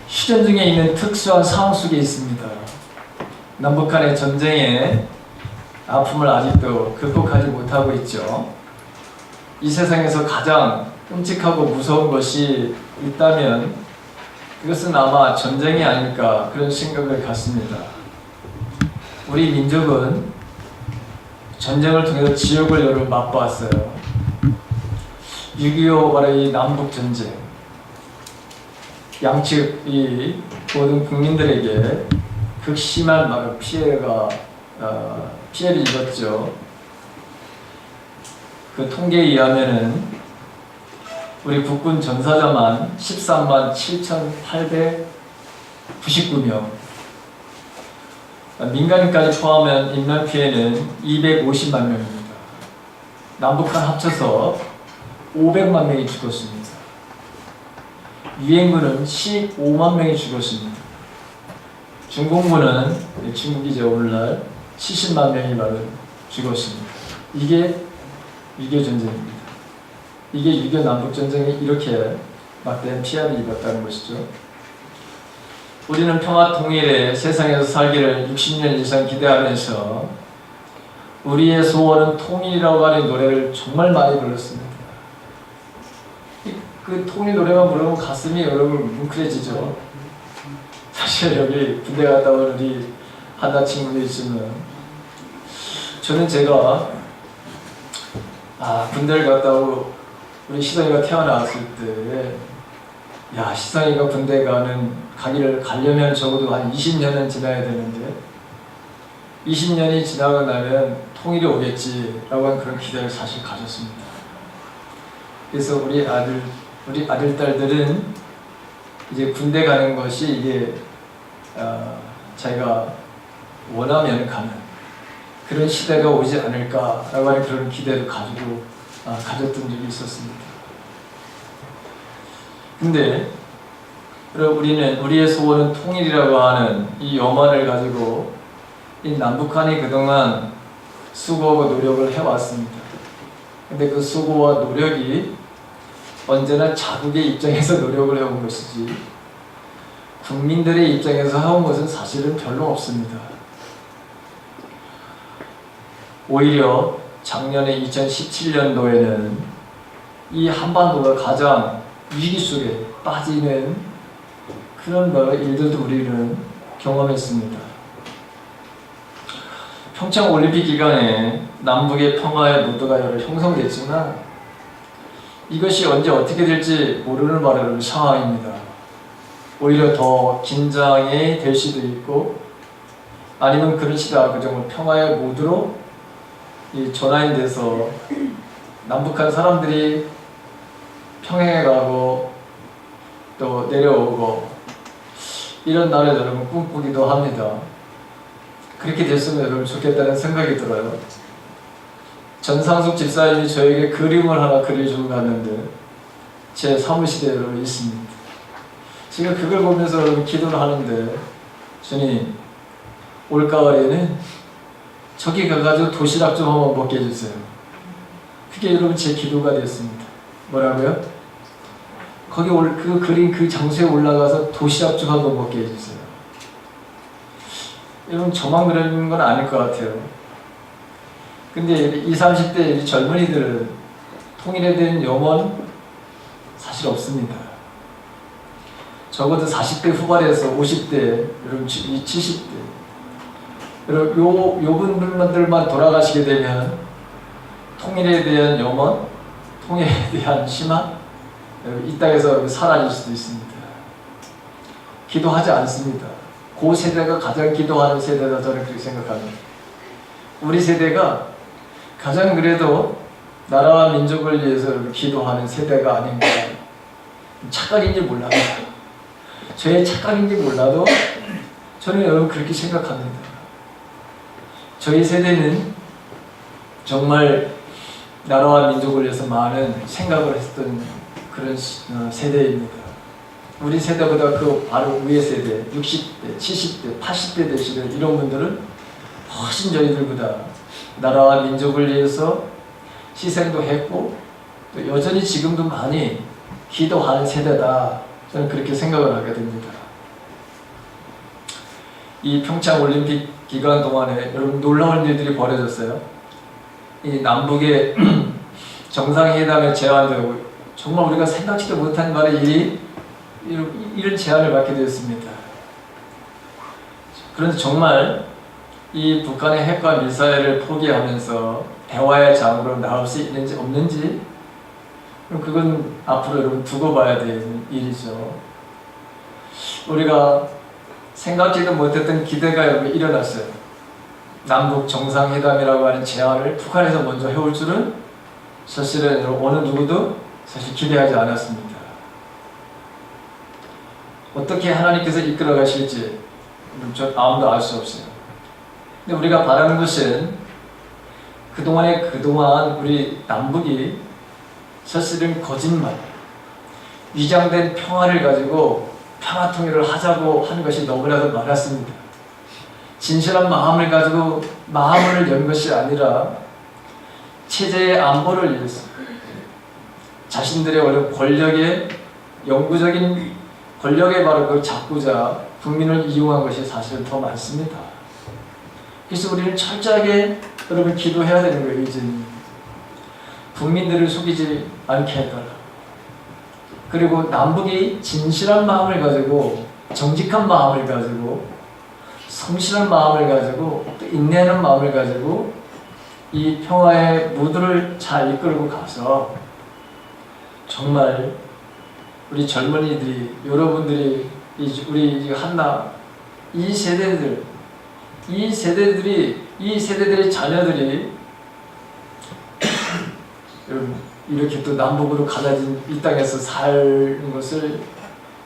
휴전 중에 있는 특수한 상황 속에 있습니다. 남북 간의 전쟁의 아픔을 아직도 극복하지 못하고 있죠. 이 세상에서 가장 끔찍하고 무서운 것이 있다면 그것은 아마 전쟁이 아닐까 그런 생각을 갖습니다. 우리 민족은 전쟁을 통해서 지옥을 여러 번 맛보았어요. 6.25 바로 이 남북전쟁, 양측 이 모든 국민들에게 극심한 피해를 입었죠. 그 통계에 의하면은 우리 국군 전사자만 13만 7,899명, 민간인까지 포함한 인명 피해는 250만 명입니다. 남북한 합쳐서 500만 명이 죽었습니다. 유엔군은 15만 명이 죽었습니다. 중공군은 중국이제 오늘날 70만 명이 바로 죽었습니다. 이게 6.25 전쟁입니다. 이게 6.25 남북전쟁이 이렇게 막대한 피해를 입었다는 것이죠. 우리는 평화 통일의 세상에서 살기를 60년 이상 기대하면서 우리의 소원은 통일이라고 하는 노래를 정말 많이 불렀습니다. 그 통일 노래만 부르면 가슴이 여러분 뭉클해지죠. 사실 여기 군대 갔다 온 우리 한나 친구도 있지만 저는 제가 군대를 갔다 오고 우리 시성이가 태어났을 때 시성이가 군대 가려면 적어도 한 20년은 지나야 되는데 20년이 지나고 나면 통일이 오겠지라고 하는 그런 기대를 사실 가졌습니다. 그래서 우리 아들, 딸들은 이제 군대 가는 것이 이게 자기가 원하면 가는 그런 시대가 오지 않을까라고 하는 그런 기대를 가졌던 적이 있었습니다. 근데 우리는 우리의 소원은 통일이라고 하는 이 염원을 가지고 이 남북한이 그동안 수고하고 노력을 해왔습니다. 근데 그 수고와 노력이 언제나 자국의 입장에서 노력을 해온 것이지 국민들의 입장에서 해온 것은 사실은 별로 없습니다. 오히려 작년에 2017년도에는 이 한반도가 가장 위기 속에 빠지는 그런 일들도 우리는 경험했습니다. 평창 올림픽 기간에 남북의 평화의 무드가 여러 형성됐지만 이것이 언제 어떻게 될지 모르는 상황입니다. 오히려 더 긴장이 될 수도 있고 아니면 그런 시대가 정말 평화의 무드로 전환돼서 남북한 사람들이 평행해 가고 또 내려오고 이런 날을 여러분 꿈꾸기도 합니다. 그렇게 됐으면 여러분 좋겠다는 생각이 들어요. 전상숙 집사님이 저에게 그림을 하나 그려주고 갔는데 제 사무실에 여러분 있습니다. 제가 그걸 보면서 여러분 기도를 하는데 주님 올가을에는 저기 가가지고 도시락 좀 한번 먹게 해주세요. 그게 여러분 제 기도가 됐습니다. 뭐라고요? 거기 그 그림 그 장소에 올라가서 도시락 좀 한번 먹게 해주세요. 여러분 저만 그러는 건 아닐 것 같아요. 근데 20, 30대 젊은이들은 통일에 대한 염원 사실 없습니다. 적어도 40대 후반에서 50대, 여러분 70대 여러분 요 분들만 돌아가시게 되면 통일에 대한 염원, 통일에 대한 희망 이 땅에서 사라질 수도 있습니다. 기도하지 않습니다. 그 세대가 가장 기도하는 세대다 저는 그렇게 생각합니다. 우리 세대가 가장 그래도 나라와 민족을 위해서 기도하는 세대가 아닌가. 착각인지 몰라도 저의 착각인지 몰라도 저는 여러분 그렇게 생각합니다. 저희 세대는 정말 나라와 민족을 위해서 많은 생각을 했던 그런 세대입니다. 우리 세대보다 그 바로 위의 세대, 60대, 70대, 80대 되시는 이런 분들은 훨씬 저희들보다 나라와 민족을 위해서 희생도 했고 또 여전히 지금도 많이 기도하는 세대다. 저는 그렇게 생각을 하게 됩니다. 이 평창 올림픽 기간 동안에 여러분 놀라운 일들이 벌어졌어요. 이 남북의 정상회담에 제안되고 정말 우리가 생각지도 못한 말의 일이 이런 제안을 받게 되었습니다. 그런데 정말 이 북한의 핵과 미사일을 포기하면서 대화의 장으로 나올 수 있는지 없는지 그건 앞으로 여러분 두고 봐야 되는 일이죠. 우리가 생각지도 못했던 기대가 여러분 일어났어요. 남북 정상회담이라고 하는 제안을 북한에서 먼저 해올 줄은 사실은 어느 누구도 사실 기대하지 않았습니다. 어떻게 하나님께서 이끌어 가실지 아무도 알 수 없어요. 근데 우리가 바라는 것은 그동안 우리 남북이 사실은 거짓말, 위장된 평화를 가지고 평화 통일을 하자고 하는 것이 너무나도 많았습니다. 진실한 마음을 가지고 마음을 연 것이 아니라 체제의 안보를 위해서 자신들의 어떤 권력의 영구적인 권력의 바로 그걸 잡고자 국민을 이용한 것이 사실은 더 많습니다. 그래서 우리는 철저하게 여러분 기도해야 되는 거예요. 이제 국민들을 속이지 않게 해달라. 그리고 남북이 진실한 마음을 가지고 정직한 마음을 가지고 성실한 마음을 가지고 또 인내하는 마음을 가지고 이 평화의 무드를 잘 이끌고 가서 정말 우리 젊은이들이 여러분들이 우리 한나 이 세대들의 자녀들이 이렇게 또 남북으로 갈라진 이 땅에서 사는 것을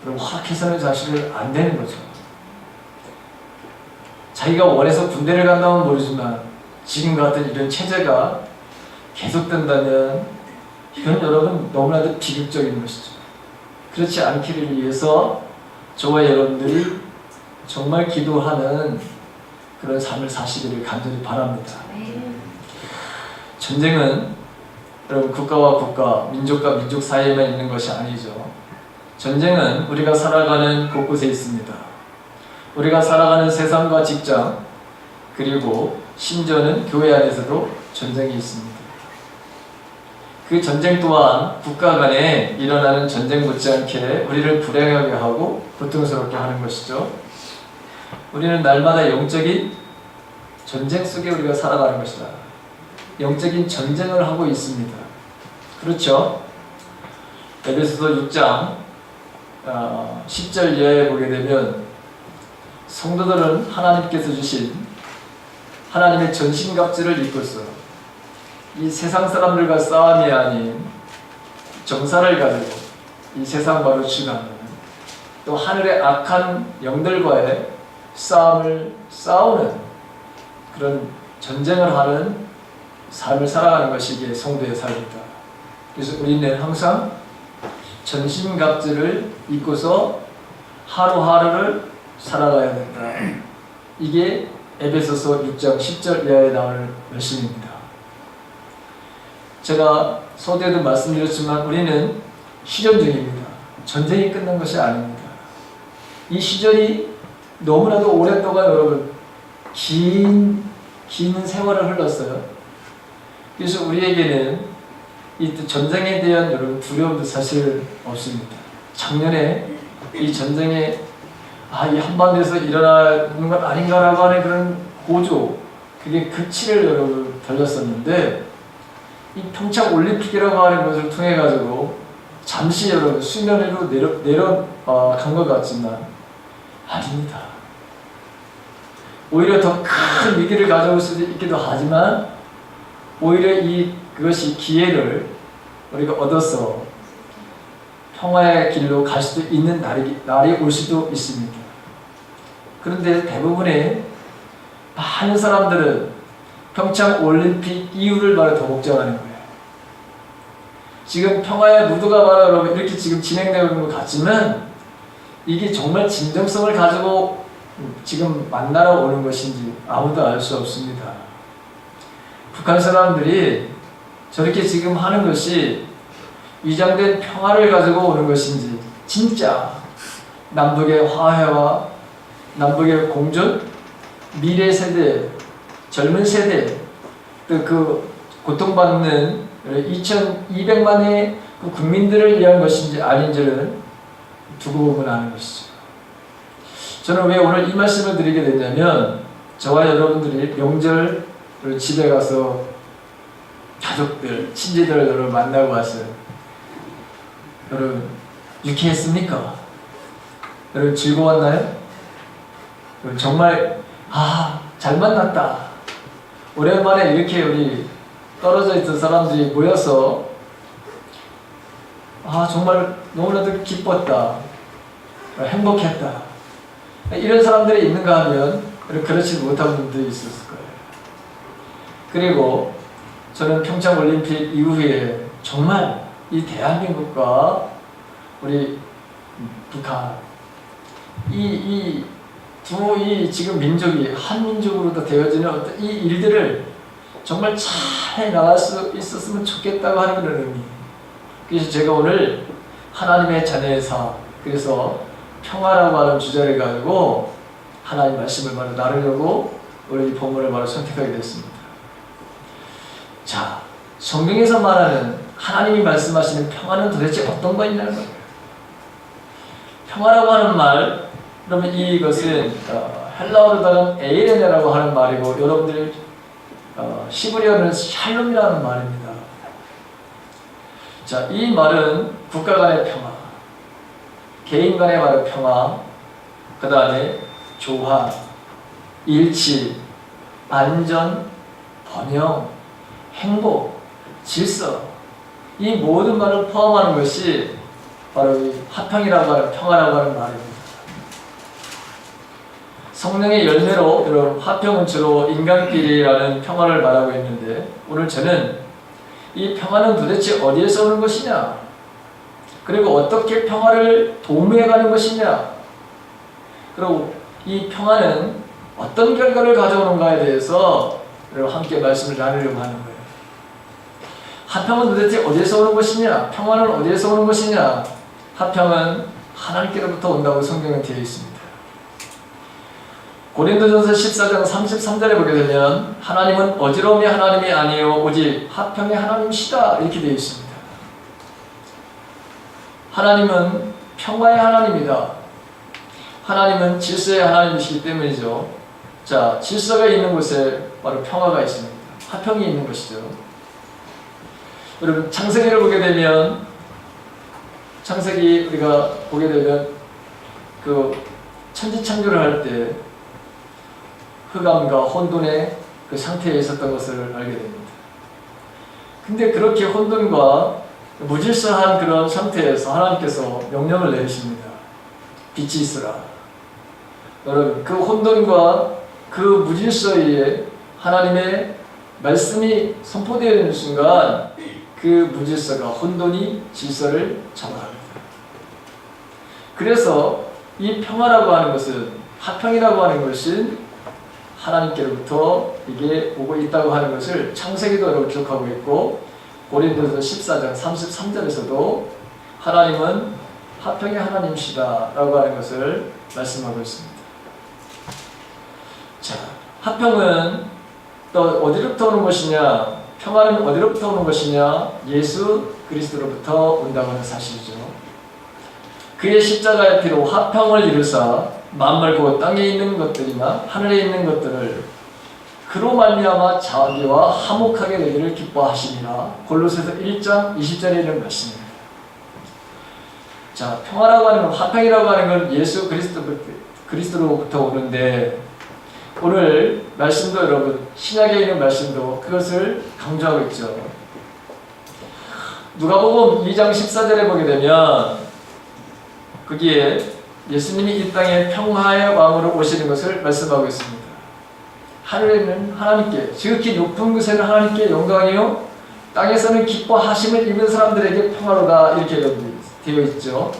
허락해서는 사실은 안 되는 거죠. 자기가 원해서 군대를 간다면 모르지만 지금 같은 이런 체제가 계속된다면 이건 여러분 너무나도 비극적인 것이죠. 그렇지 않기를 위해서 저와 여러분들이 정말 기도하는 그런 삶을 사시기를 간절히 바랍니다. 전쟁은 여러분 국가와 국가, 민족과 민족 사이에만 있는 것이 아니죠. 전쟁은 우리가 살아가는 곳곳에 있습니다. 우리가 살아가는 세상과 직장, 그리고 심지어는 교회 안에서도 전쟁이 있습니다. 그 전쟁 또한 국가 간에 일어나는 전쟁 못지않게 우리를 불행하게 하고 고통스럽게 하는 것이죠. 우리는 날마다 영적인 전쟁 속에 우리가 살아가는 것이다. 영적인 전쟁을 하고 있습니다. 그렇죠? 에베소서 6장 10절 이하에 보게 되면 성도들은 하나님께서 주신 하나님의 전신갑주를 입고서 이 세상 사람들과 싸움이 아닌 정사를 가지고 이 세상 바로 주관하는 또 하늘의 악한 영들과의 싸우는 그런 전쟁을 하는 삶을 살아가는 것이 이게 성도의 삶이다. 그래서 우리는 항상 전신갑주를 입고서 하루하루를 살아가야 된다. 이게 에베소서 6장 10절 이하에 나오는 말씀입니다. 제가 서두에도 말씀드렸지만 우리는 휴전 중입니다. 전쟁이 끝난 것이 아닙니다. 이 시절이 너무나도 오랫동안 여러분 긴 세월을 흘렀어요. 그래서 우리에게는 이 전쟁에 대한 여러분 두려움도 사실 없습니다. 작년에 이 전쟁에 이 한반도에서 일어나는 건 아닌가라고 하는 그런 고조, 그게 극치를 여러분 달렸었는데 이 평창 올림픽이라고 하는 것을 통해 가지고 잠시 여러분 수면 위로 내려간 것 같지만 아닙니다. 오히려 더 큰 위기를 가져올 수도 있기도 하지만 오히려 그것이 기회를 우리가 얻어서 평화의 길로 갈 수도 있는 날이 올 수도 있습니다. 그런데 대부분의 많은 사람들은 평창 올림픽 이후를 바로 더 걱정하는 거예요. 지금 평화의 무드가 바로 여러분 이렇게 지금 진행되고 있는 것 같지만 이게 정말 진정성을 가지고 지금 만나러 오는 것인지 아무도 알 수 없습니다. 북한 사람들이 저렇게 지금 하는 것이 위장된 평화를 가지고 오는 것인지 진짜 남북의 화해와 남북의 공존, 미래 세대, 젊은 세대, 또 그 고통받는 2200만의 그 국민들을 위한 것인지 아닌지를 두고 보면 아는 것이죠. 저는 왜 오늘 이 말씀을 드리게 됐냐면, 저와 여러분들이 명절 집에 가서 가족들, 친지들 여러분 만나고 왔어요. 여러분 유쾌했습니까? 여러분 즐거웠나요? 여러분 정말 잘 만났다. 오랜만에 이렇게 우리 떨어져 있던 사람들이 모여서 정말 너무나도 기뻤다, 행복했다, 이런 사람들이 있는가 하면 그렇지 못한 분들이 있었을 거예요. 그리고 저는 평창올림픽 이후에 정말 이 대한민국과 우리 북한, 이 지금 민족이 한민족으로 되어지는 어떤 이 일들을 정말 잘 나갈 수 있었으면 좋겠다고 하는 그런 의미. 그래서 제가 오늘 하나님의 자녀의 사, 그래서 평화라고 하는 주제를 가지고 하나님 말씀을 바로 나누려고 오늘 이 본문을 바로 선택하게 됐습니다. 자, 성경에서 말하는 하나님이 말씀하시는 평화는 도대체 어떤 거있냐는 거예요. 평화라고 하는 말, 그러면 이것은 헬라어로다가 에이레네라고 하는 말이고, 여러분들이 시브리어는 샬롬이라는 말입니다. 자, 이 말은 국가 간의 평화, 개인 간의 말의 평화, 그 다음에 조화, 일치, 안전, 번영, 행복, 질서, 이 모든 말을 포함하는 것이 바로 이 화평이라고 하는 평화라고 하는 말입니다. 성령의 열매로 여러분 화평은 주로 인간끼리라는 평화를 말하고 있는데, 오늘 저는 이 평화는 도대체 어디에서 오는 것이냐, 그리고 어떻게 평화를 도모해가는 것이냐, 그리고 이 평화는 어떤 결과를 가져오는가에 대해서 여러분 함께 말씀을 나누려고 하는 거예요. 화평은 도대체 어디에서 오는 것이냐, 평화는 어디에서 오는 것이냐. 화평은 하나님께로부터 온다고 성경에 되어 있습니다. 고린도전서 14장 33절에 보게 되면 하나님은 어지러움의 하나님이 아니요 오직 화평의 하나님이시다, 이렇게 되어 있습니다. 하나님은 평화의 하나님이다. 하나님은 질서의 하나님이시기 때문이죠. 자, 질서가 있는 곳에 바로 평화가 있습니다. 화평이 있는 것이죠. 여러분 창세기를 보게 되면, 창세기 우리가 보게 되면 그 천지창조를 할 때 흑암과 혼돈의 그 상태에 있었던 것을 알게 됩니다. 근데 그렇게 혼돈과 무질서한 그런 상태에서 하나님께서 명령을 내리십니다. 빛이 있으라. 여러분 그 혼돈과 그 무질서에 하나님의 말씀이 선포되어 있는 순간, 그 무질서가 혼돈이 질서를 잡아갑니다. 그래서 이 평화라고 하는 것은, 화평이라고 하는 것은 하나님께로부터 이게 오고 있다고 하는 것을 창세기도 여러분 기록하고 있고, 고린도서 14장 33절에서도 하나님은 화평의 하나님이시다 라고 하는 것을 말씀하고 있습니다. 자, 화평은 또 어디로부터 오는 것이냐, 평화는 어디로부터 오는 것이냐, 예수 그리스도로부터 온다고 하는 사실이죠. 그의 십자가의 피로 화평을 이루사 만물 곧 땅에 있는 것들이나 하늘에 있는 것들을 그로 말미암아 자비와 화목하게 되기를 기뻐하시니라. 골로새서 1장 20절에 있는 말씀입니다. 자, 평화라고 하는 건, 화평이라고 하는 건 예수 그리스도로부터 오는데, 오늘 말씀도 여러분 신약에 있는 말씀도 그것을 강조하고 있죠. 누가복음 2장 14절에 보게 되면 거기에 예수님이 이 땅에 평화의 왕으로 오시는 것을 말씀하고 있습니다. 하늘에는 하나님께, 지극히 높은 곳에는 하나님께 영광이요 땅에서는 기뻐하심을 입은 사람들에게 평화로다, 이렇게 되어 있죠.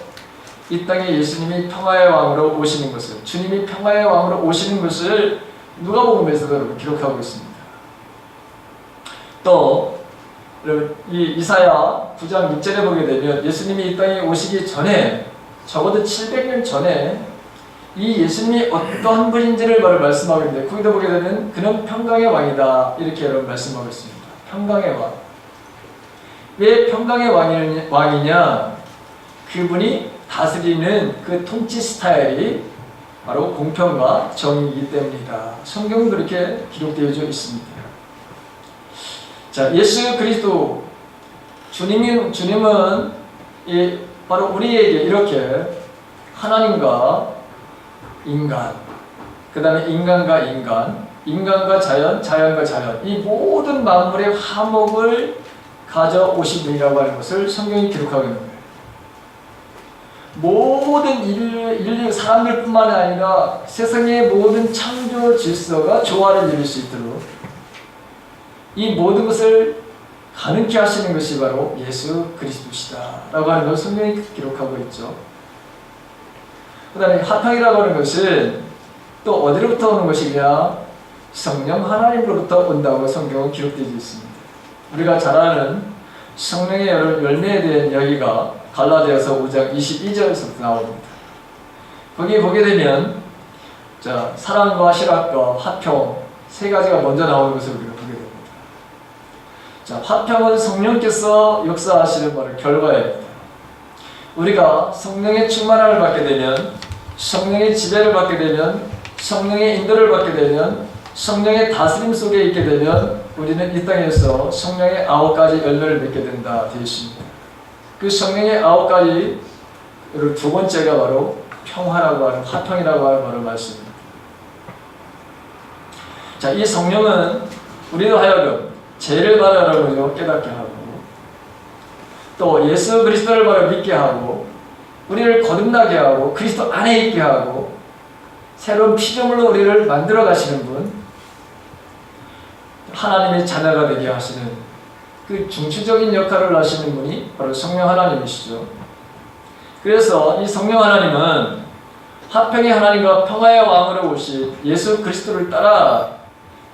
이 땅에 예수님이 평화의 왕으로 오시는 것을, 주님이 평화의 왕으로 오시는 것을 누가복음에서도 기록하고 있습니다. 또 이 이사야 9장 6절에 보게 되면 예수님이 이 땅에 오시기 전에 적어도 700년 전에 이 예수님이 어떠한 분인지를 말씀하고 있는데, 거기다 보게 되면 그는 평강의 왕이다 이렇게 여러분 말씀하고 있습니다. 평강의 왕. 왜 평강의 왕이냐? 그분이 다스리는 그 통치 스타일이 바로 공평과 정의이기 때문이다. 성경은 그렇게 기록되어 있습니다. 자, 예수 그리스도 주님은 바로 우리에게 이렇게 하나님과 인간, 그 다음에 인간과 인간, 인간과 자연, 자연과 자연, 이 모든 만물의 화목을 가져오신 분이라고 하는 것을 성경이 기록하고 있는 거예요. 모든 인류 사람들뿐만 아니라 세상의 모든 창조 질서가 조화를 이룰 수 있도록 이 모든 것을 가능케 하시는 것이 바로 예수 그리스도시다 라고 하는 것을 성경이 기록하고 있죠. 그 다음에 화평이라고 하는 것은 또 어디로부터 오는 것이냐? 성령 하나님으로부터 온다고 성경은 기록되어 있습니다. 우리가 잘 아는 성령의 열매에 대한 이야기가 갈라디아서 5장 22절에서부터 나옵니다. 거기 보게 되면 자, 사랑과 실학과 화평 세 가지가 먼저 나오는 것을 우리가 보게 됩니다. 자, 화평은 성령께서 역사하시는 바로 결과입니다. 우리가 성령의 충만함을 받게 되면, 성령의 지배를 받게 되면, 성령의 인도를 받게 되면, 성령의 다스림 속에 있게 되면 우리는 이 땅에서 성령의 9가지 열매를 맺게 된다 되어 있습니다. 그 성령의 9가지 두 번째가 바로 평화라고 하는, 화평이라고 하는 바로 말씀입니다. 자, 이 성령은 우리도 하여금 죄를 바라라고 깨닫게 하고, 또 예수 그리스도를 바로 믿게 하고, 우리를 거듭나게 하고, 그리스도 안에 있게 하고, 새로운 피조물로 우리를 만들어 가시는 분, 하나님의 자녀가 되게 하시는 그 중추적인 역할을 하시는 분이 바로 성령 하나님이시죠. 그래서 이 성령 하나님은 화평의 하나님과 평화의 왕으로 오신 예수 그리스도를 따라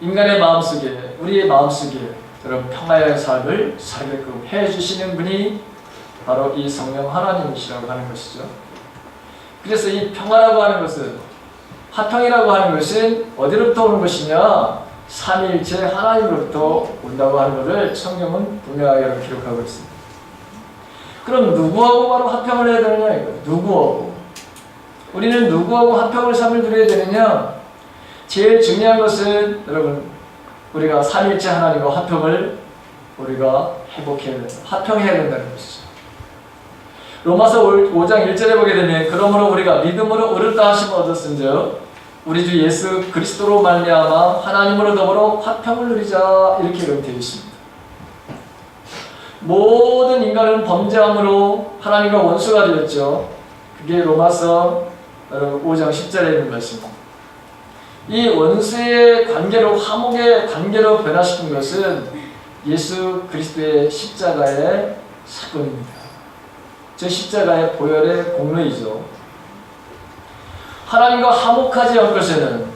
인간의 마음속에, 우리의 마음속에 그런 평화의 삶을 살게끔 해주시는 분이 바로 이 성령 하나님이시라고 하는 것이죠. 그래서 이 평화라고 하는 것은, 화평이라고 하는 것은 어디로부터 오는 것이냐? 삼위일체 하나님으로부터 온다고 하는 것을 성경은 분명하게 기록하고 있습니다. 그럼 누구하고 바로 화평을 해야 되느냐 이거예요. 누구하고? 우리는 누구하고 화평을 삶을 누려야 되느냐? 제일 중요한 것은 여러분, 우리가 삼위일체 하나님과 화평을 우리가 회복해야 된다. 화평해야 된다는 것이죠. 로마서 5장 1절에 보게 되면, 그러므로 우리가 믿음으로 의롭다 하심을 얻었은즉 우리 주 예수 그리스도로 말미암아 하나님으로 더불어 화평을 누리자 이렇게 되어 있습니다. 모든 인간은 범죄함으로 하나님과 원수가 되었죠. 그게 로마서 5장 10절에 있는 말씀입니다. 이 원수의 관계로, 화목의 관계로 변화시킨 것은 예수 그리스도의 십자가의 사건입니다. 저 십자가의 보혈의 공로이죠. 하나님과 화목하지 않고서는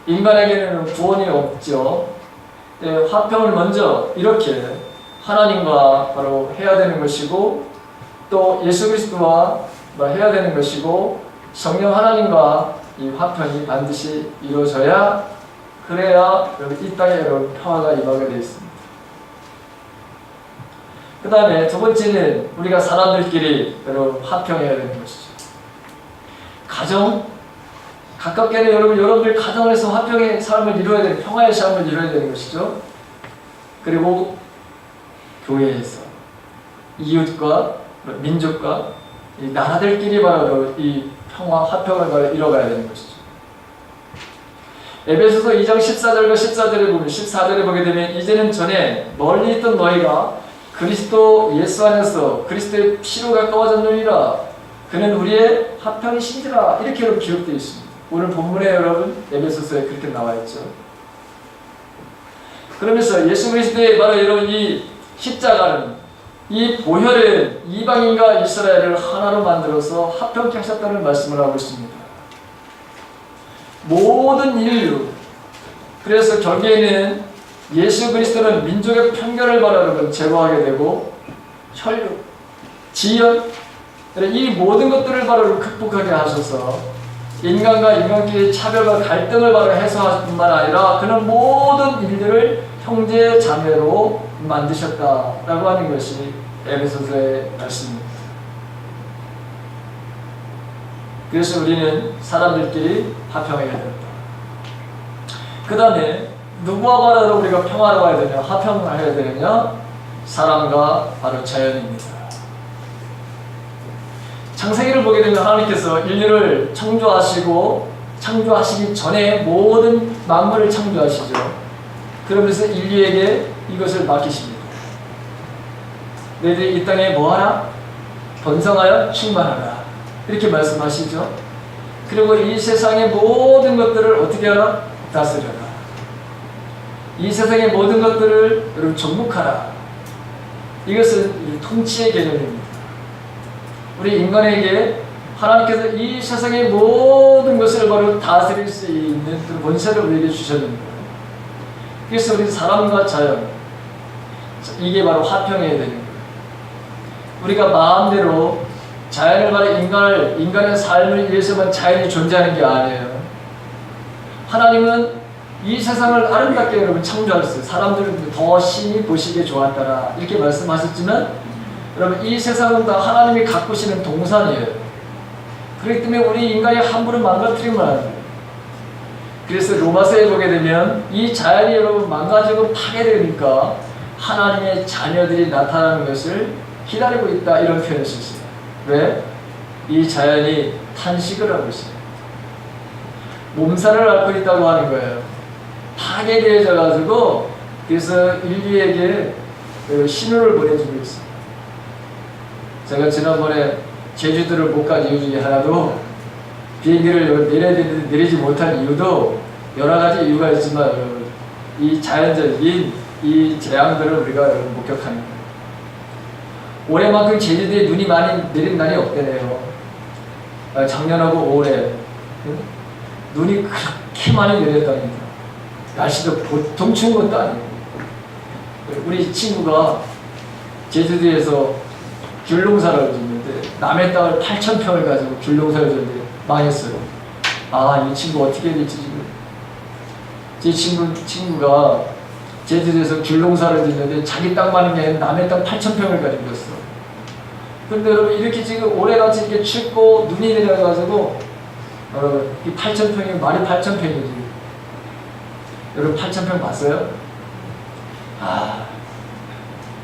인간에게는 구원이 없죠. 화평을 먼저 이렇게 하나님과 바로 해야 되는 것이고, 또 예수 그리스도와 해야 되는 것이고, 성령 하나님과 이 화평이 반드시 이루어져야, 그래야 이 땅에 여러분 평화가 임하게 되어 있습니다. 그 다음에 두 번째는 우리가 사람들끼리 여러분 화평해야 되는 것이죠. 가정, 가깝게는 여러분들 가정에서 화평의 삶을 이루어야 되는, 평화의 삶을 이루어야 되는 것이죠. 그리고 교회에서 이웃과 민족과 이 나라들끼리 바로 이 평화, 화평을 바로 이뤄가야 되는 것이죠. 에베소서 2장 14절과 14절에 보면, 14절에 보게 되면, 이제는 전에 멀리 있던 너희가 그리스도 예수 안에서 그리스도의 피로 가까워졌느니라. 그는 우리의 화평이신지라. 이렇게 기록되어 있습니다. 오늘 본문에 여러분 에베소서에 그렇게 나와 있죠. 그러면서 예수 그리스도의 바로 여러분 이 십자가는, 이 보혈은 이방인과 이스라엘을 하나로 만들어서 화평케 하셨다는 말씀을 하고 있습니다. 모든 인류, 그래서 결국에는 예수 그리스도는 민족의 편견을 바로 제거하게 되고, 혈육, 지연, 이 모든 것들을 바로 극복하게 하셔서 인간과 인간끼리 차별과 갈등을 바로 해소할 뿐만 아니라 그런 모든 일들을 형제 자매로 만드셨다라고 하는 것이 에베소서의 말씀입니다. 그래서 우리는 사람들끼리 화평해야 된다. 그 다음에 누구와 바로 우리가 평화로워야 되냐, 화평해야 되느냐? 사람과 바로 자연입니다. 창세기를 보게 되면 하나님께서 인류를 창조하시기 전에 모든 만물을 창조하시죠. 그러면서 인류에게 이것을 맡기십니다. 너희들이 이 땅에 뭐하라? 번성하여 충만하라. 이렇게 말씀하시죠. 그리고 이 세상의 모든 것들을 어떻게 하라? 다스려라. 이 세상의 모든 것들을 여러분 정복하라. 이것은 통치의 개념입니다. 우리 인간에게 하나님께서 이 세상의 모든 것을 바로 다스릴 수 있는 그 권세를 우리에게 주셨는데, 그래서 우리 사람과 자연, 이게 바로 화평해야 되는 거예요. 우리가 마음대로 자연을 바로 인간의 삶을 위해서만 자연이 존재하는 게 아니에요. 하나님은 이 세상을 아름답게 여러분 창조하셨어요. 사람들은 더 심히 보시기에 좋았더라 이렇게 말씀하셨지만, 여러분 이 세상은 다 하나님이 가꾸시는 동산이에요. 그렇기 때문에 우리 인간이 함부로 망가뜨리면 안 돼요. 그래서 로마서에 보게 되면 이 자연이 여러분 망가지고 파괴되니까 하나님의 자녀들이 나타나는 것을 기다리고 있다, 이런 표현을 썼어요. 왜? 이 자연이 탄식을 하고 있어요. 몸살을 앓고 있다고 하는 거예요. 파괴되어져 가지고, 그래서 인류에게 신호를 보내주고 있어요. 제가 지난번에 제주도를 못 간 이유 중에 하나도, 비행기를 내려야 되는데 내리지 못한 이유도 여러 가지 이유가 있지만, 이 자연적인 이 재앙들을 우리가 목격하는 거예요. 올해만큼 제주도에 눈이 많이 내린 날이 없대네요. 작년하고 올해 눈이 그렇게 많이 내렸답니다. 날씨도 보통 추운 것도 아니고. 우리 친구가 제주도에서 귤농사를 짓는데, 남의 땅을 8,000평을 가지고 귤농사를 짓는데 망했어요. 아, 이 친구 어떻게 될지 지금. 제 친구가 제주도에서 귤농사를 짓는데 자기 땅만한 게 아니라 남의 땅 8,000평을 가지고 있어. 근데 여러분 이렇게 지금 올해같이 이렇게 춥고 눈이 내려가지고, 여러분 이 8,000평이면 말이 8,000평이지. 여러분 8,000평 봤어요? 아,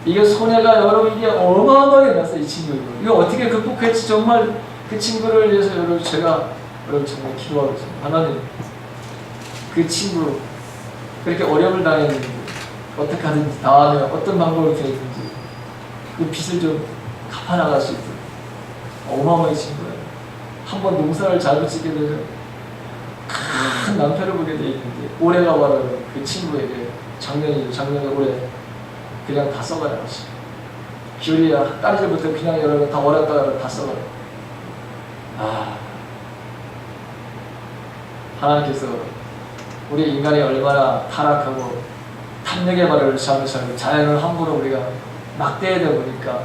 이게 손해가 여러분 이게 어마어마하게 났어요. 이 친구 이거 어떻게 극복했지? 정말 그 친구를 위해서 여러분 제가 정말 기도하고 있습니다. 하나님, 그 친구 그렇게 어려움을 당했는데 어떻게 하든지 다음에 어떤 방법을 통해든지 그 빚을 좀 갚아나갈 수 있도록. 어마어마한 친구예요. 한번 농사를 잘못 짓게 되면 큰 낭패를 보게 돼 있는데, 올해가 바로 그 친구에게 작년에 올해 그냥 다 썩어나갔어요. 귤이 딸기부터 그냥 여러분 다 얼었다가 다 썩어요. 아, 하나님께서 우리 인간이 얼마나 타락하고 탐욕의 발을 잡으셔서 자연을 함부로 우리가 막대하다 보니까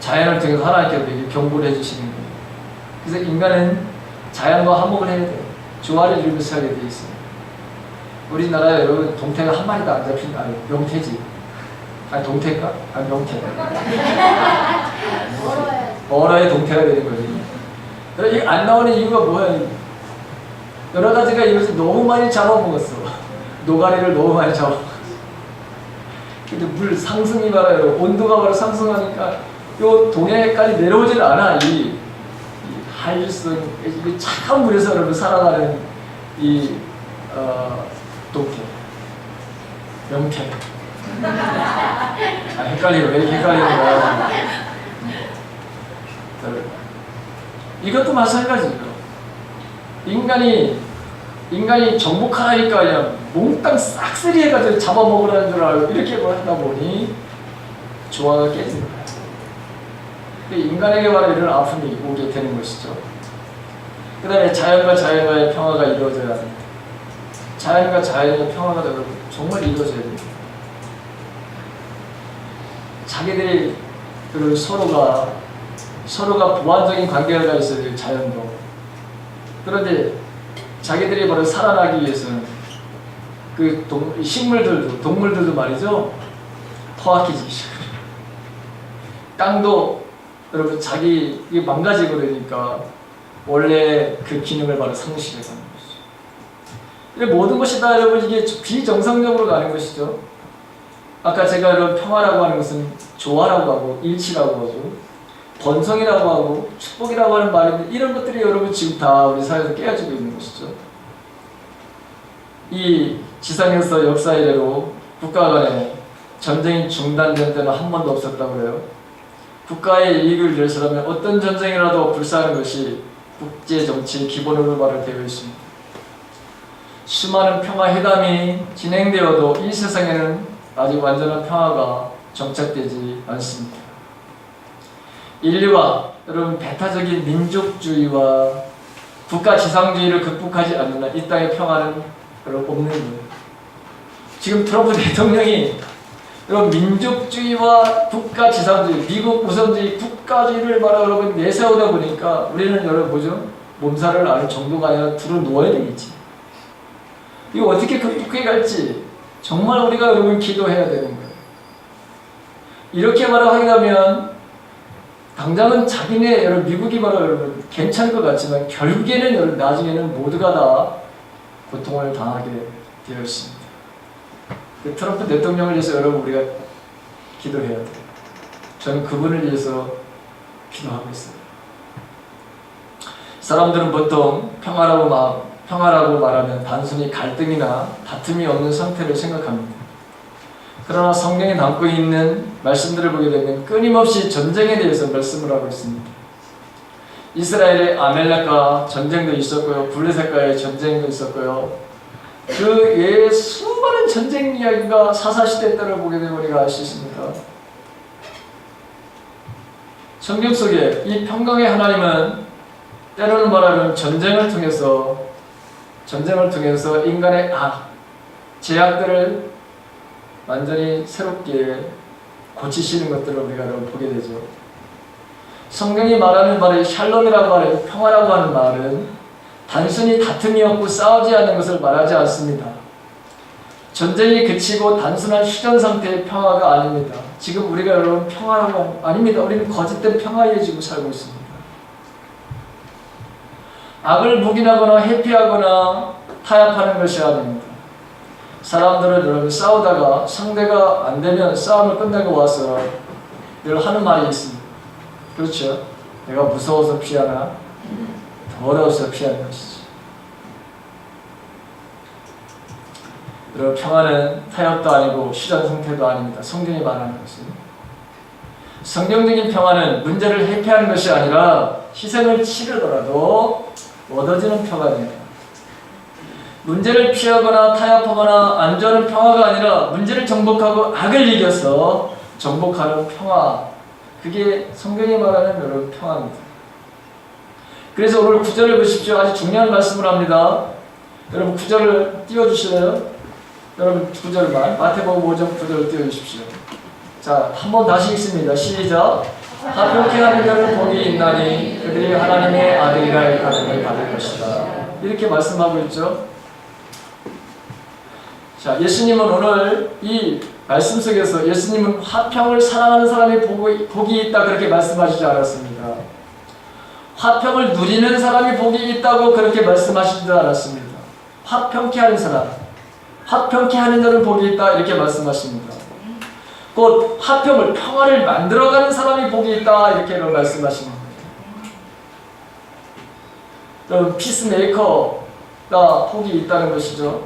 자연을 통해서 하나님께서 우리에게 경고를 해주시는 거예요. 그래서 인간은 자연과 한복을 해야 돼요. 조화를 이루면서 살게 돼 있어요. 우리나라에 여러분 동태가 한 마리도 안 잡힌, 아니 명태지. 아니 동태인가? 아니 명태. 얼어야 동태가 되는 거지. 이게 안 나오는 이유가 뭐야? 여러 가지가 이것을 너무 많이 잡아먹었어. 노가리를 너무 많이 잡아먹었어. 근데 물 상승이 바로 온도가 바로 상승하니까 요 동해까지 내려오질 않아. 이 한류성, 이 차가운 물에서 여러분 살아가는 이 동태, 명태. 아, 헷갈리고 왜 이렇게 헷갈리는 거야? 이것도 마찬가지죠. 인간이 정복하니까 그냥 몽땅 싹쓸이 해가지고 잡아먹으라는 줄 알고 이렇게 하다 보니 조화가 깨지는 거예요. 인간에게 바로 이런 아픔이 오게 되는 것이죠. 그 다음에 자연과 자연과의 평화가 이루어져야 합니다. 자연과 자연의 평화가 정말 이루어져야 됩니다. 자기들이 서로가 서로가 보완적인 관계가 있어야 돼요. 자연도. 그런데 자기들이 바로 살아나기 위해서는 그 식물들도 동물들도 말이죠. 포악해지기 시작해요. 땅도 여러분 자기 이게 망가지고 그러니까 원래 그 기능을 바로 상실해 가는 것이죠. 모든 것이 다 여러분 이게 비정상적으로 가는 것이죠. 아까 제가 여러분 평화라고 하는 것은 조화라고 하고 일치라고 하죠. 번성이라고 하고 축복이라고 하는 말인데 이런 것들이 여러분 지금 다 우리 사회에서 깨어지고 있는 것이죠. 이 지상에서 역사 이래로 국가 간에 전쟁이 중단된 때는 한 번도 없었다고 해요. 국가의 이익을 위해서라면 어떤 전쟁이라도 불사하는 것이 국제 정치의 기본으로 되어 있습니다. 수많은 평화회담이 진행되어도 이 세상에는 아직 완전한 평화가 정착되지 않습니다. 인류가 여러분 배타적인 민족주의와 국가 지상주의를 극복하지 않는 한 이 땅의 평화는 여러분 없는 거예요. 지금 트럼프 대통령이 여러분 민족주의와 국가 지상주의, 미국 우선주의, 국가주의를 여러분 내세우다 보니까 우리는 여러분 뭐죠? 몸살을 앓을 정도가 아니라 둘은 누워야 되겠지. 이거 어떻게 극복해 갈지 정말 우리가 여러분 기도해야 되는 거예요. 이렇게 하게 당장은 자기네 여러분 미국이 여러분 괜찮을 것 같지만 결국에는 여러분 나중에는 모두가 다 고통을 당하게 되어 있습니다. 그 트럼프 대통령을 위해서 여러분 우리가 기도해야 돼요. 저는 그분을 위해서 기도하고 있어요. 사람들은 보통 평화라고 말하면 단순히 갈등이나 다툼이 없는 상태를 생각합니다. 그러나 성경에 담고 있는 말씀들을 보게 되면 끊임없이 전쟁에 대해서 말씀을 하고 있습니다. 이스라엘의 아멜렉과 전쟁도 있었고요. 블레셋과의 전쟁도 있었고요. 그 외에 수많은 전쟁 이야기가 사사시대 때를 보게 되면 우리가 알 수 있습니다. 성경 속에 이 평강의 하나님은 때로는 말하면 전쟁을 통해서 인간의 제약들을 완전히 새롭게 고치시는 것들을 우리가 보게 되죠. 성경이 말하는 말이 샬롬이라고 하는 평화라고 하는 말은 단순히 다툼이 없고 싸우지 않는 것을 말하지 않습니다. 전쟁이 그치고 단순한 휴전 상태의 평화가 아닙니다. 지금 우리가 여러분 평화라고 아닙니다. 우리는 거짓된 평화에 지고 살고 있습니다. 악을 묵인하거나 회피하거나 타협하는 것이 아닙니다. 사람들은 여러분 싸우다가 상대가 안 되면 싸움을 끝내고 와서 늘 하는 말이 있습니다. 그렇죠? 내가 무서워서 피하나 더러워서 피하는 것이지. 여러분 평화는 타협도 아니고 휴전 상태도 아닙니다. 성경이 말하는 것은 성경적인 평화는 문제를 회피하는 것이 아니라 희생을 치르더라도 얻어지는 평화입니다. 문제를 피하거나 타협하거나 안주하는 평화가 아니라 문제를 정복하고 악을 이겨서 정복하는 평화. 그게 성경이 말하는 여러분 평화입니다. 그래서 오늘 9절을 보십시오. 아주 중요한 말씀을 합니다. 여러분 9절을 띄워주실래요? 여러분 9절만 마태복음 5장 9절을 띄워주십시오. 자, 한번 다시 읽습니다. 시작. 화평케 하는 자는 복이 있나니 그들이 하나님의 아들이라 일컬음을 받을 것이다. 이렇게 말씀하고 있죠. 자, 예수님은 오늘 이 말씀 속에서 예수님은 화평을 사랑하는 사람이 복이 있다 그렇게 말씀하시지 않았습니다. 화평을 누리는 사람이 복이 있다고 그렇게 말씀하시지 않았습니다. 화평케 하는 사람, 화평케 하는 자는 복이 있다 이렇게 말씀하십니다. 곧 화평을 평화를 만들어가는 사람이 복이 있다 이렇게 말씀하십니다. 여러분 피스메이커가 복이 있다는 것이죠.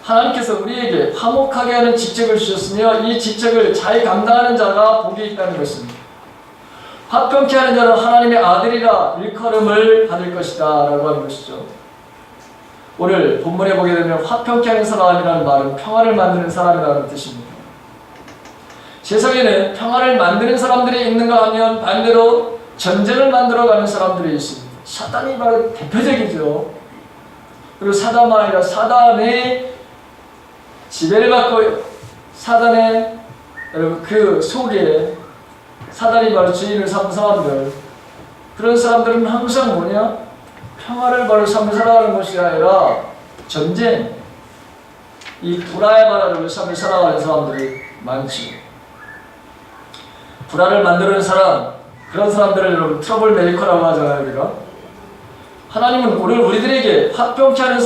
하나님께서 우리에게 화목하게 하는 직책을 주셨으며 이 직책을 잘 감당하는 자가 복이 있다는 것입니다. 화평케 하는 자는 하나님의 아들이라 일컬음을 받을 것이다 라고 하는 것이죠. 오늘 본문에 보게 되면 화평케 하는 사람이라는 말은 평화를 만드는 사람이라는 뜻입니다. 세상에는 평화를 만드는 사람들이 있는가 하면 반대로 전쟁을 만들어가는 사람들이 있습니다. 사단이 바로 대표적이죠. 그리고 사단만 아니라 사단의 지배를 받고 사단의 여러분 그 속에 사단이 바로 주인을 삼은 사람들, 그런 사람들은 항상 뭐냐? 평화를 바로 삶을 살아가는 것이 아니라 전쟁, 이 불화의 바라를 삶을 살아가는 사람들이 많지. 불화를 만드는 사람, 그런 사람들을 여러분 트러블 메이커라고 하잖아요, 우리가. 하나님은 우리들에게 화평케 하는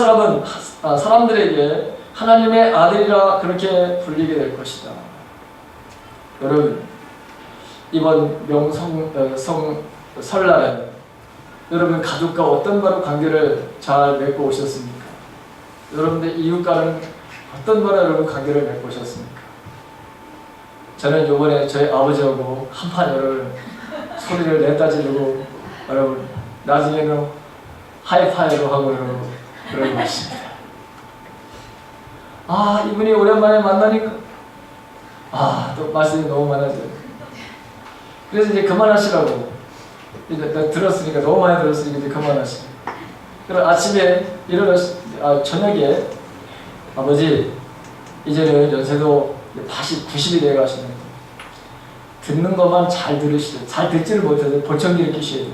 사람들에게 하나님의 아들이라 그렇게 불리게 될 것이다. 여러분, 이번 설날에 여러분 가족과 어떤 바로 관계를 잘 맺고 오셨습니까? 여러분들 이웃과는 어떤 바로 여러분 관계를 맺고 오셨습니까? 저는 요번에 저희 아버지하고 한판 여러분 소리를 냈다 지르고 여러분 나중에는 하이파이로 하고 그러고 있습니다. 아, 이분이 오랜만에 만나니까 또 말씀이 너무 많아져요. 그래서 이제 그만하시라고. 이제 들었으니까, 너무 많이 들었으니까 이제 그만하시라고. 그럼 아침에 저녁에 아버지 이제는 연세도 80, 90이 되어 가시는데 듣는 것만 잘 들으시죠. 잘 듣지를 못해서 보청기를 끼셔야 돼요.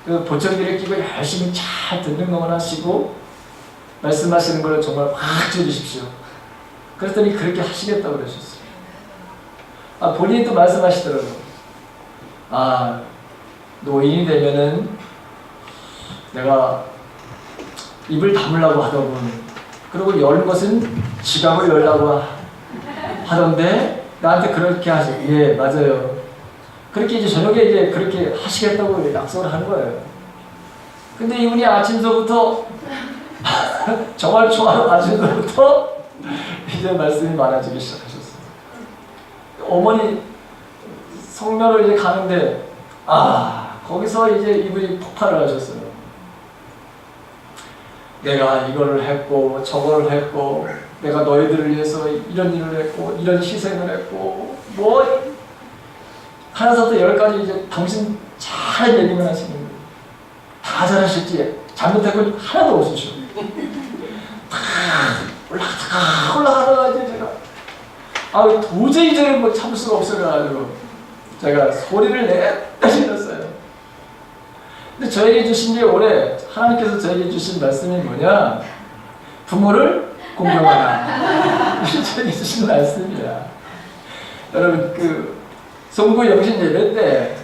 그 보청기를 끼고 열심히 잘 듣는 것만 하시고 말씀하시는 걸 정말 확 줄이십시오. 그랬더니 그렇게 하시겠다고 그러셨어요. 본인이 또 말씀하시더라고요. 노인이 되면은 내가 입을 다물라고 하더군. 그리고 열 것은 지갑을 열라고 하던데 나한테 그렇게 예, 맞아요. 그렇게 이제 저녁에 이제 그렇게 하시겠다고 약속을 하는 거예요. 근데 이분이 아침서부터 정말 좋아하는 아침서부터 이제 말씀이 많아지기 시작하셨어요. 어머니 성묘를 이제 가는데 거기서 이제 이분이 폭발을 하셨어요. 내가 이거를 했고 저거를 했고 내가 너희들을 위해서 이런 일을 했고 이런 희생을 했고 뭐 하나부터 열까지 이제 당신 잘 얘기만 하시는 거예요. 다 잘하셨지. 잘못한 건 하나도 없으시오. 올라가다가 이제 제가 도저히 이제는 뭐 참을 수가 없어가지고 제가 소리를 냈다 질렀어요. 근데 저에게 주신 게 올해 하나님께서 저에게 주신 말씀이 뭐냐? 부모를 공경하라. 저에게 주신 말씀이야. 여러분 그 송구 영신 예배 때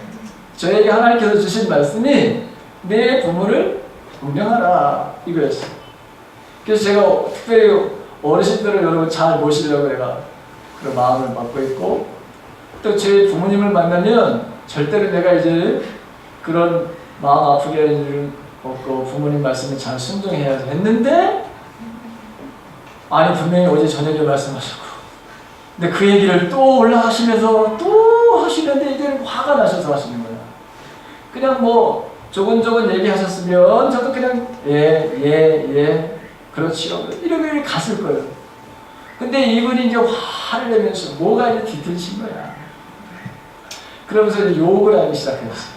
저에게 하나님께서 주신 말씀이 내 부모를 공경하라 이거였어요. 그래서 제가 특별히 어르신들을 여러분 잘 모시려고 내가 그런 마음을 갖고 있고 또 제 부모님을 만나면 절대로 내가 이제 그런 마음 아프게 하는 일은 없고 부모님 말씀에 잘 순종해야 했는데 분명히 어제 저녁에 말씀하셨고 근데 그 얘기를 또 올라가시면서 또 하시는데 이제는 화가 나셔서 하시는 거야. 그냥 뭐 조곤조곤 얘기하셨으면 저도 그냥 예 그렇지요 이렇게 갔을 거예요. 근데 이분이 이제 화를 내면서 뭐가 이제 뒤틀친 거야. 그러면서 이제 욕을 하기 시작했어요.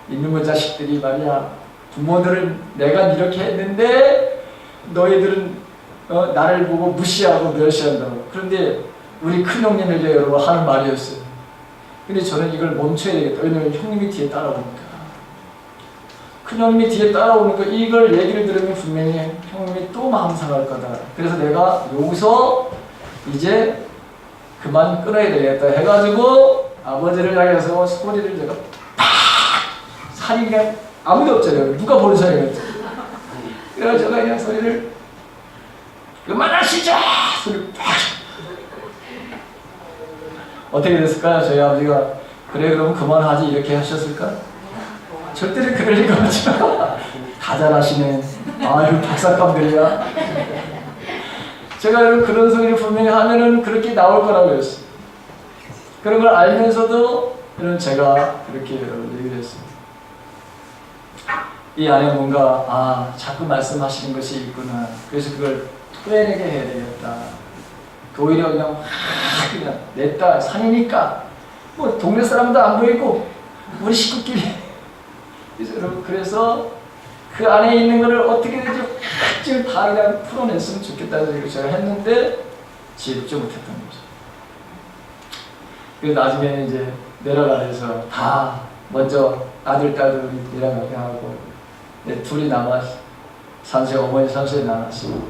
이놈의 자식들이 말이야 부모들을 내가 이렇게 했는데 너희들은 나를 보고 무시하고 멸시한다고. 그런데 우리 큰형님에게 여러분 하는 말이었어요. 근데 저는 이걸 멈춰야 되겠다. 왜냐면 형님이 뒤에 따라오니까. 큰형님이 뒤에 따라오니까 이걸 얘기를 들으면 분명히 형님이 또 마음 상할 거다. 그래서 내가 여기서 이제 그만 끊어야 되겠다 해가지고 아버지를 향해서 소리를 제가 팍! 살인가 아무도 없잖아요. 누가 보는 사람이었죠. 그래서 제가 그냥 소리를 그만하시자! 소리 팍! 어떻게 됐을까요? 저희 아버지가 그래 그럼 그만하지 이렇게 하셨을까? 절대로 그럴 리가 없죠. 다 잘하시네. 아유 박사감들이야. 제가 그런 소리를 분명히 하면은 그렇게 나올 거라고 했어요. 그런 걸 알면서도 제가 그렇게 얘기를 했어요. 이 안에 뭔가 자꾸 말씀하시는 것이 있구나. 그래서 그걸 토해내게 해야 되겠다. 오히려 그냥 내 딸 산이니까 뭐 동네 사람도 안 보이고 우리 식구끼리 그래서 그 안에 있는 거를 어떻게든지 확 다 그냥 풀어냈으면 좋겠다는 얘기를 제가 했는데 지혜롭지 못했던 거죠. 그래서 나중에 이제 내려가면서 다 먼저 아들, 딸들 내려가게 하고 둘이 남아 산소에 어머니 산소에 남았어요.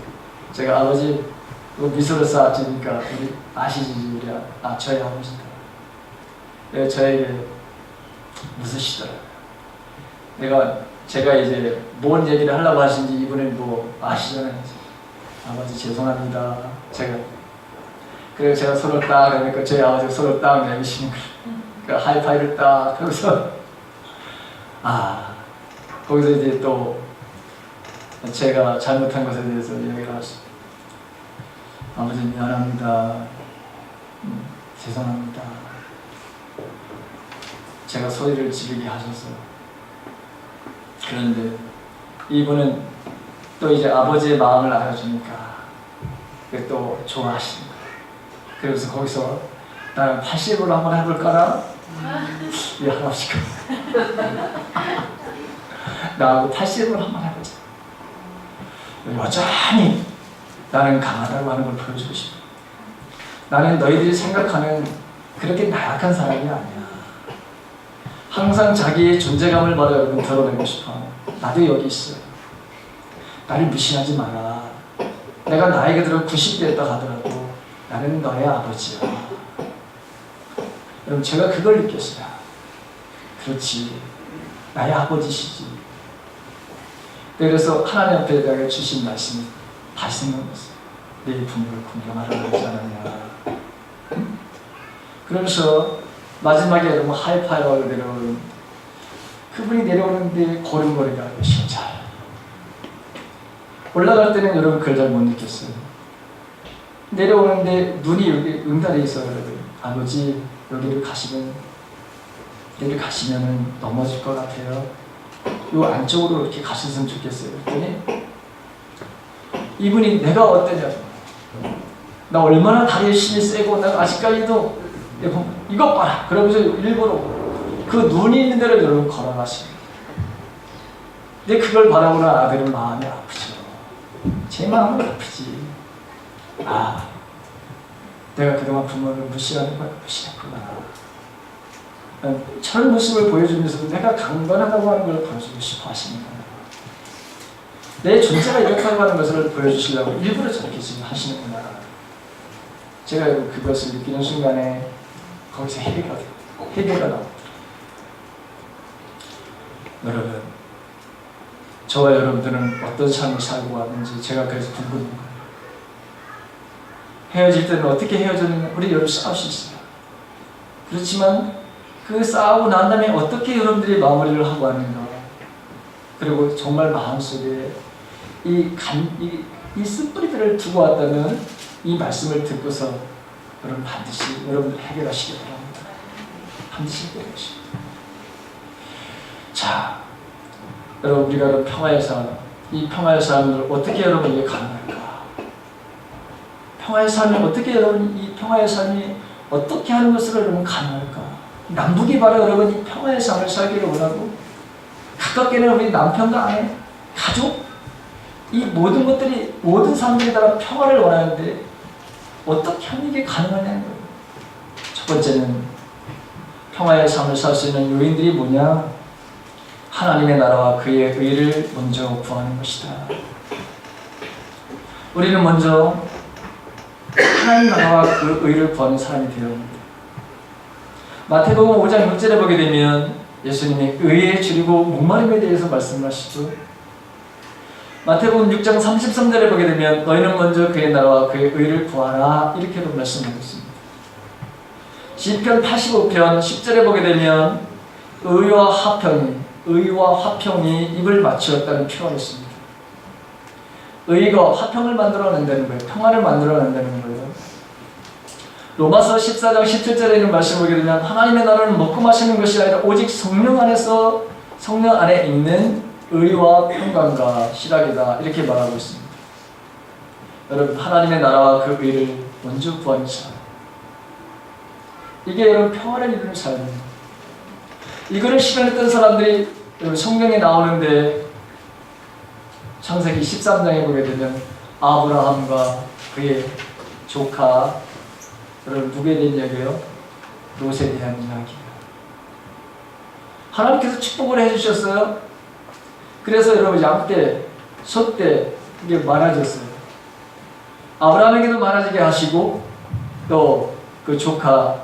제가 아버지 미소를 쌓아주니까 우리 아시지 우리 저희 아버지다. 저에게 웃으시더라고요. 제가 이제 뭔 얘기를 하려고 하신지 이분은 뭐 아시잖아요. 아버지 죄송합니다. 그래서 제가 손을 딱 그러니까 저희 아버지가 손을 딱 내미시는 거예요. 그러니까 하이파이를 딱 하면서 거기서 이제 또 제가 잘못한 것에 대해서 얘기를 하시죠. 아버지 미안합니다. 죄송합니다. 제가 소리를 지르게 하셔서. 그런데 이분은 또 이제 아버지의 마음을 알아주니까 또 좋아하시는 거예요. 그래서 거기서 나는 80으로 한번 해볼까나? 이 할아버지가 나하고 80으로 한번 해보자. 여전히 나는 강하다고 하는 걸 보여주고 싶어. 나는 너희들이 생각하는 그렇게 나약한 사람이 아니야. 항상 자기의 존재감을 바로 여러분 드러내고 싶어. 나도 여기 있어. 나를 무시하지 마라. 내가 나이가 들어 90이 됐다 하더라도 나는 너의 아버지야. 여러분 제가 그걸 느꼈어요. 그렇지. 나의 아버지시지. 그래서 하나님 앞에 내가 주신 말씀이 다시 생각났어요. 내 부모를 공경하라고 하지 않았냐. 그러면서 마지막에 여러분 하이파이브를 내려오는 그분이 내려오는데 고름거리가 진짜 올라갈 때는 여러분 그걸 잘 못 느꼈어요. 내려오는데 눈이 여기 응달에 있어요. 여러분 아버지 여기를 가시면은 넘어질 것 같아요. 요 안쪽으로 이렇게 가셨으면 좋겠어요. 그랬더니 이분이 내가 어떠냐고, 나 얼마나 다리에 힘이 세고 나 아직까지도 이것 봐라 그러면서 일부러 그 눈이 있는 데로 여러분 걸어가십니다. 근데 그걸 바라보는 아들은 마음이 아프죠. 제 마음은 아프지. 내가 그동안 부모를 무시하는 걸 무시했구나. 저런 모습을 보여주면서 내가 강건하다고 하는 걸 보여주고 싶어 하시는 거예요. 내 존재가 이렇다고 하는 것을 보여주시려고 일부러 저렇게 지금 하시는구나. 제가 그것을 느끼는 순간에 거기서 해결가 나옵니다. 여러분, 저와 여러분들은 어떤 삶을 살고 왔는지 제가 그래서 궁금한 거예요. 헤어질 때는 어떻게 헤어졌는지 우리 여러분 싸울 수 있어요. 그렇지만 그 싸우고 난 다음에 어떻게 여러분들이 마무리를 하고 왔는가. 그리고 정말 마음속에 이 쓴뿌리들을 두고 왔다면 이 말씀을 듣고서 여러분 반드시 여러분들 해결하시기 바랍니다. 반드시 해결하시기. 자, 여러분 우리가 평화의 삶, 이 평화의 삶을 어떻게 여러분에게 가능할까? 평화의 삶이 어떻게 여러분 이 평화의 삶이 어떻게 하는 것으로 여러분 가능할까? 남북이 바로 여러분 이 평화의 삶을 살기를 원하고 가깝게는 우리 남편과 아내, 가족 이 모든 것들이 모든 사람들이 다 평화를 원하는데 어떻게 하는 게 가능하냐는 거예요. 첫 번째는 평화의 삶을 살 수 있는 요인들이 뭐냐? 하나님의 나라와 그의 의를 먼저 구하는 것이다. 우리는 먼저 하나님 나라와 그 의를 구하는 사람이 되어야 합니다. 마태복음 5장 6절에 보게 되면 예수님이 의에 줄이고 목마름에 대해서 말씀하시죠. 마태복음 6장 33절에 보게 되면 너희는 먼저 그의 나라와 그의 의를 구하라 이렇게도 말씀하고 있습니다. 시편 85편 10절에 보게 되면 의와 화평이 입을 맞추었다는 표현이 있습니다. 의가 화평을 만들어낸다는 거예요. 평화를 만들어낸다는 거예요. 로마서 14장 17절에 있는 말씀을 보게 되면 하나님의 나라는 먹고 마시는 것이 아니라 오직 성령 안에 있는 의와 평강과 실학이다 이렇게 말하고 있습니다. 여러분 하나님의 나라와 그 의를 먼저 구하는 삶, 이게 여러분 평화를 이루는 삶입니다. 이거를 실현했던 사람들이 여러분 성경에 나오는데 창세기 13장에 보게 되면 아브라함과 그의 조카, 여러분 누구에 대한 이야기예요? 롯에 대한 이야기예요. 하나님께서 축복을 해주셨어요. 그래서 여러분 양떼, 소떼 이게 많아졌어요. 아브라함에게도 많아지게 하시고 또 그 조카